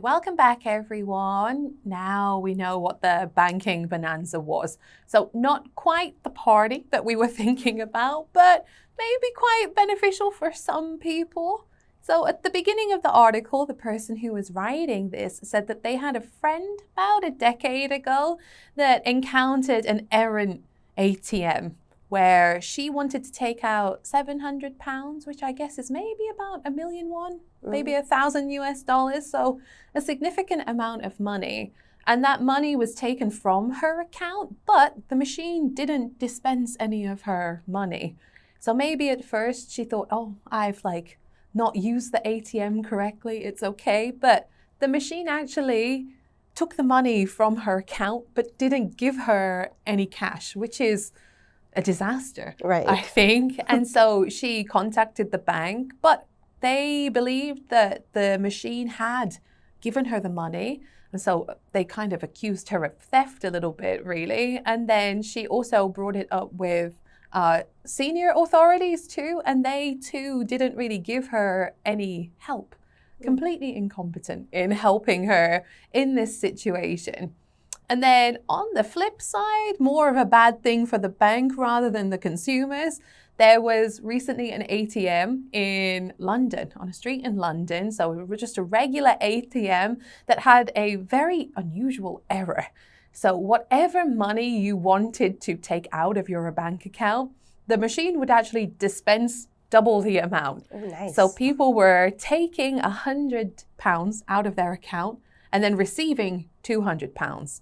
welcome back everyone. Now we know what the banking bonanza was. So not quite the party that we were thinking about, but maybe quite beneficial for some people. So at the beginning of the article, the person who was writing this said that they had a friend about a decade ago that encountered an errant ATM where she wanted to take out £700, which I guess is maybe about $1 million, maybe $1,000 US. So a significant amount of money. And that money was taken from her account, but the machine didn't dispense any of her money. So maybe at first she thought, oh, I've not used the ATM correctly, it's okay. But the machine actually took the money from her account, but didn't give her any cash, which is a disaster, right? I think. And so she contacted the bank, but they believed that the machine had given her the money. And so they kind of accused her of theft a little bit, really. And then she also brought it up with senior authorities too, and they too didn't really give her any help. Completely incompetent in helping her in this situation. And then on the flip side, more of a bad thing for the bank rather than the consumers, there was recently an ATM in London, on a street in London. So it was just a regular ATM that had a very unusual error. So whatever money you wanted to take out of your bank account, the machine would actually dispense double the amount. Oh, nice. So people were taking £100 out of their account and then receiving £200.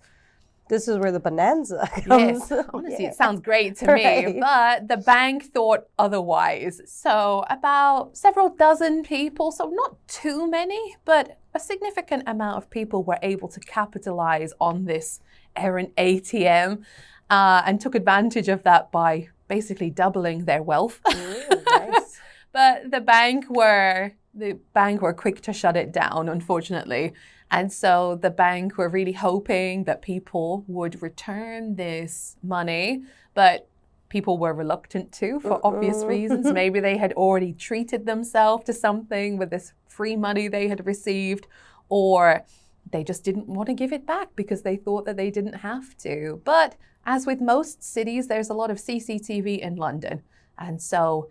This is where the bonanza comes. Yes, honestly, it sounds great to me, but the bank thought otherwise. So about several dozen people, so not too many, but a significant amount of people were able to capitalize on this errant ATM and took advantage of that by basically doubling their wealth. Nice. But the bank were quick to shut it down, unfortunately. And so the bank were really hoping that people would return this money, but people were reluctant to for obvious reasons. Maybe they had already treated themselves to something with this free money they had received, or they just didn't want to give it back because they thought that they didn't have to. But as with most cities, there's a lot of CCTV in London. And so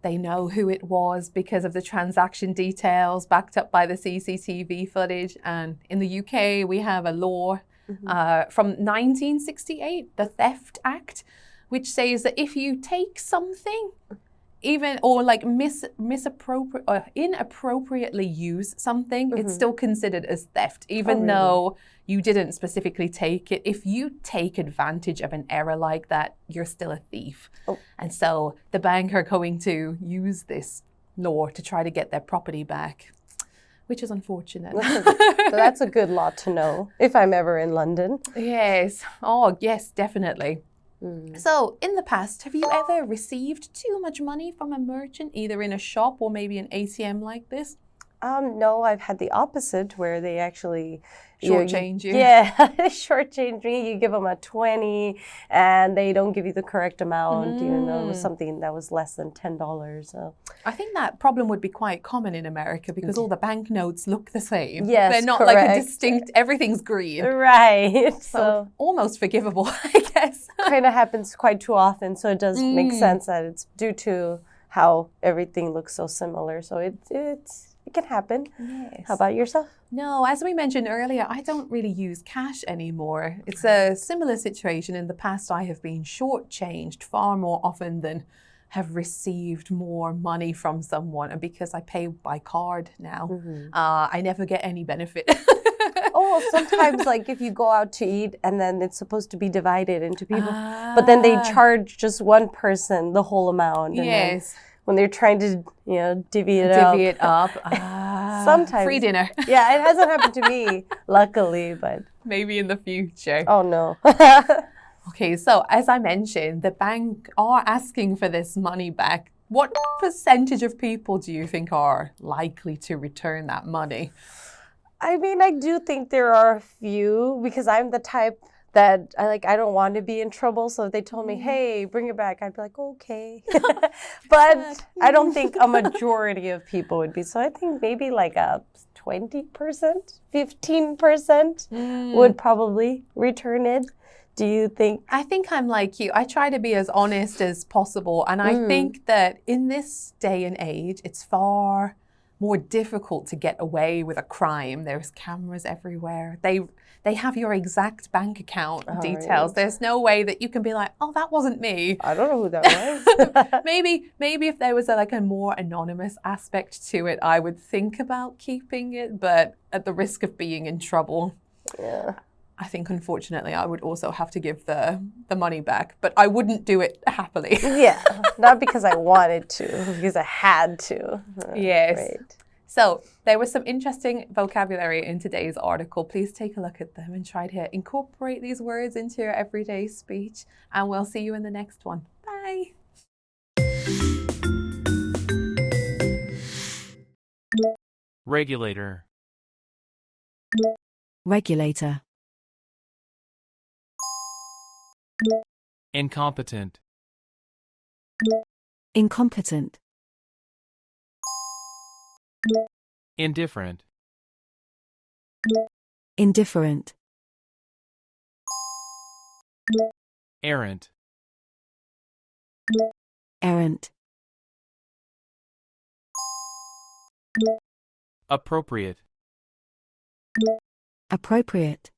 they know who it was because of the transaction details backed up by the CCTV footage. And in the UK, we have a law from 1968, the Theft Act, which says that if you take something, even or inappropriately use something, it's still considered as theft, even though you didn't specifically take it. If you take advantage of an error like that, you're still a thief. And so the bank are going to use this law to try to get their property back, which is unfortunate. So that's a good law to know if I'm ever in London. Yes. Oh, yes, definitely. So in the past, have you ever received too much money from a merchant, either in a shop or maybe an ATM like this? No, I've had the opposite where they actually shortchange you. Yeah, shortchange me. You give them a 20 and they don't give you the correct amount, even though it was something that was less than $10. So I think that problem would be quite common in America because all the banknotes look the same. Yes, they're not correct. like a distinct, everything's green. Right. So almost forgivable, I guess. Kind of happens quite too often, so it does make sense that it's due to how everything looks so similar. So it can happen. Yes. How about yourself? No, as we mentioned earlier, I don't really use cash anymore. It's a similar situation. In the past, I have been shortchanged far more often than have received more money from someone. And because I pay by card now, I never get any benefit. Oh, sometimes if you go out to eat and then it's supposed to be divided into people, but then they charge just one person the whole amount. And yes. When they're trying to, divvy it up. Sometimes. Free dinner. Yeah, it hasn't happened to me, luckily, but maybe in the future. Oh, no. Okay, so as I mentioned, the bank are asking for this money back. What percentage of people do you think are likely to return that money? I mean, I do think there are a few because I'm the type that I don't want to be in trouble. So if they told me, hey, bring it back, I'd be like, okay. But I don't think a majority of people would be. So I think maybe a 20%, 15% would probably return it. Do you think? I think I'm like you. I try to be as honest as possible. And I think that in this day and age, it's far more difficult to get away with a crime. There's cameras everywhere. They have your exact bank account details. Right. There's no way that you can be like, oh, that wasn't me. I don't know who that was. maybe if there was a more anonymous aspect to it, I would think about keeping it, but at the risk of being in trouble. Yeah. I think, unfortunately, I would also have to give the money back, but I wouldn't do it happily. Yeah, not because I wanted to, because I had to. Yes. Right. So there was some interesting vocabulary in today's article. Please take a look at them and try to incorporate these words into your everyday speech. And we'll see you in the next one. Bye. Regulator. Regulator. Incompetent. Incompetent. Indifferent. Indifferent. Errant. Errant. Appropriate. Appropriate.